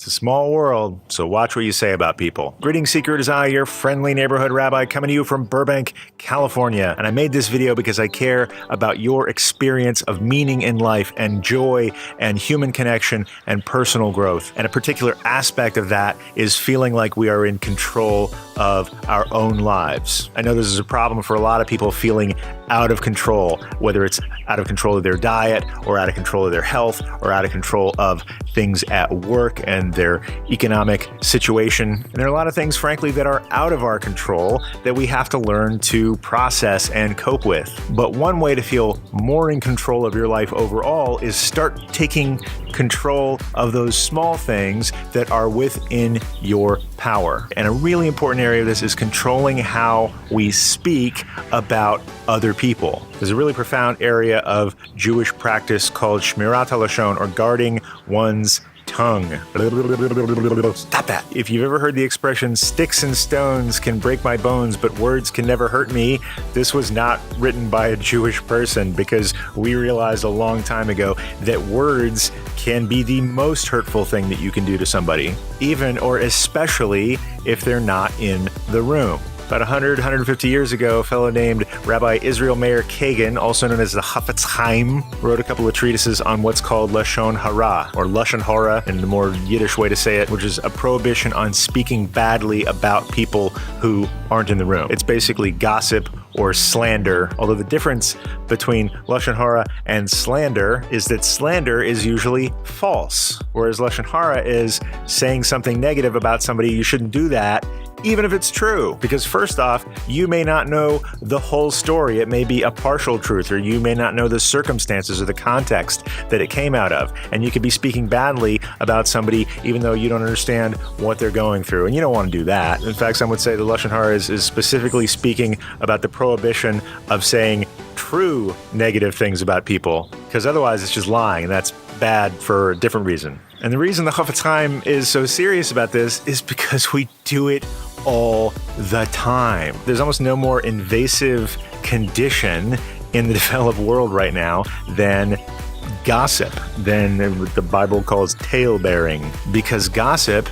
It's a small world, so watch what you say about people. Greetings, Seeker. It is I, your friendly neighborhood rabbi, coming to you from Burbank, California. And I made this video because I care about your experience of meaning in life and joy and human connection and personal growth. And a particular aspect of that is feeling like we are in control of our own lives. I know this is a problem for a lot of people, feeling out of control, whether it's out of control of their diet or out of control of their health or out of control of things at work and their economic situation. And there are a lot of things, frankly, that are out of our control that we have to learn to process and cope with. But one way to feel more in control of your life overall is start taking control of those small things that are within your power. And a really important area of this is controlling how we speak about other people. There's a really profound area of Jewish practice called Shmirat HaLashon, or guarding one's tongue. Stop that. If you've ever heard the expression, sticks and stones can break my bones, but words can never hurt me, this was not written by a Jewish person, because we realized a long time ago that words can be the most hurtful thing that you can do to somebody, even or especially if they're not in the room. About 150 years ago, a fellow named Rabbi Israel Meir Kagan, also known as the Chafetz Chaim, wrote a couple of treatises on what's called Lashon Hara, or Lashon Hara, in the more Yiddish way to say it, which is a prohibition on speaking badly about people who aren't in the room. It's basically gossip or slander, although the difference between Lashon Hara and slander is that slander is usually false, whereas Lashon Hara is saying something negative about somebody. You shouldn't do that, even if it's true, because first off, you may not know the whole story. It may be a partial truth, or you may not know the circumstances or the context that it came out of. And you could be speaking badly about somebody even though you don't understand what they're going through. And you don't want to do that. In fact, some would say the Lashon Hara is specifically speaking about the prohibition of saying true negative things about people, because otherwise it's just lying, and that's bad for a different reason. And the reason the Chafetz Chaim is so serious about this is because we do it all the time. There's almost no more invasive condition in the developed world right now than gossip, than what the Bible calls tale-bearing, because gossip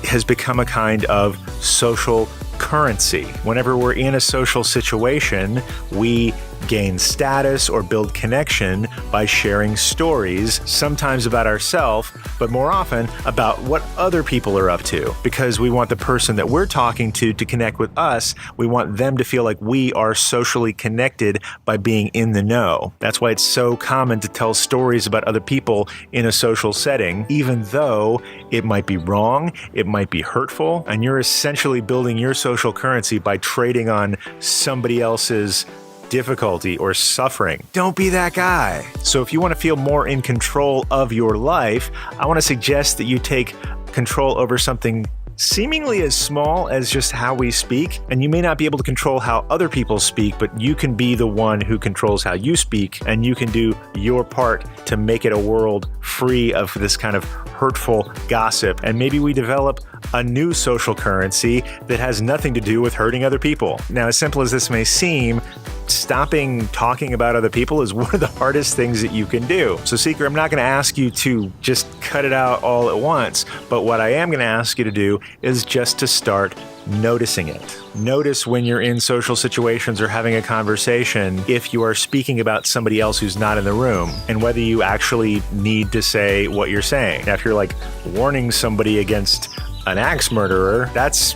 has become a kind of social currency. Whenever we're in a social situation, we gain status or build connection by sharing stories, sometimes about ourselves, but more often about what other people are up to. Because we want the person that we're talking to connect with us. We want them to feel like we are socially connected by being in the know. That's why it's so common to tell stories about other people in a social setting, even though it might be wrong, it might be hurtful, and you're essentially building your social currency by trading on somebody else's difficulty or suffering. Don't be that guy. So if you want to feel more in control of your life, I want to suggest that you take control over something seemingly as small as just how we speak. And you may not be able to control how other people speak, but you can be the one who controls how you speak, and you can do your part to make it a world free of this kind of hurtful gossip. And maybe we develop a new social currency that has nothing to do with hurting other people. Now, as simple as this may seem, stopping talking about other people is one of the hardest things that you can do. So, Seeker, I'm not going to ask you to just cut it out all at once, but what I am going to ask you to do is just to start noticing it. Notice when you're in social situations or having a conversation, if you are speaking about somebody else who's not in the room, and whether you actually need to say what you're saying. Now, if you're like warning somebody against an axe murderer, that's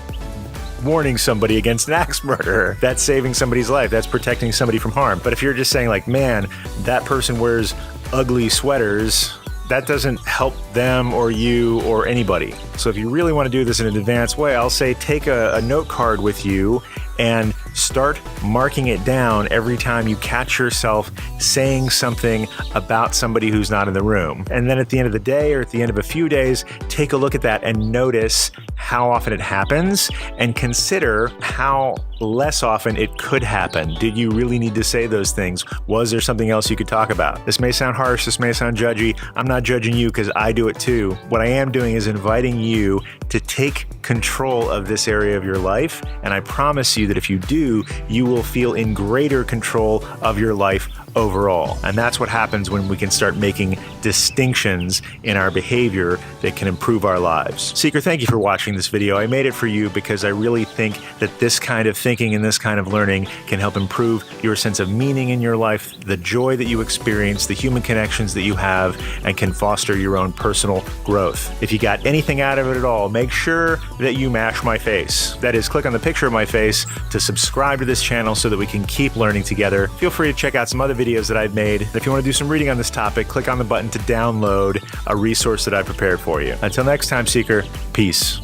warning somebody against an axe murderer. That's saving somebody's life. That's protecting somebody from harm. But if you're just saying like, man, that person wears ugly sweaters, that doesn't help them or you or anybody. So if you really want to do this in an advanced way, I'll say take a note card with you and start marking it down every time you catch yourself saying something about somebody who's not in the room. And then at the end of the day, or at the end of a few days, take a look at that and notice how often it happens, and consider how less often it could happen. Did you really need to say those things? Was there something else you could talk about? This may sound harsh, this may sound judgy. I'm not judging you because I do it too. What I am doing is inviting you to take control of this area of your life, and I promise you that if you do, you will feel in greater control of your life overall. And that's what happens when we can start making distinctions in our behavior that can improve our lives. Seeker, thank you for watching this video. I made it for you because I really think that this kind of thinking and this kind of learning can help improve your sense of meaning in your life, the joy that you experience, the human connections that you have, and can foster your own personal growth. If you got anything out of it at all, make sure that you mash my face. That is, click on the picture of my face to subscribe to this channel so that we can keep learning together. Feel free to check out some other videos that I've made. If you want to do some reading on this topic, click on the button to download a resource that I prepared for you. Until next time, Seeker, peace.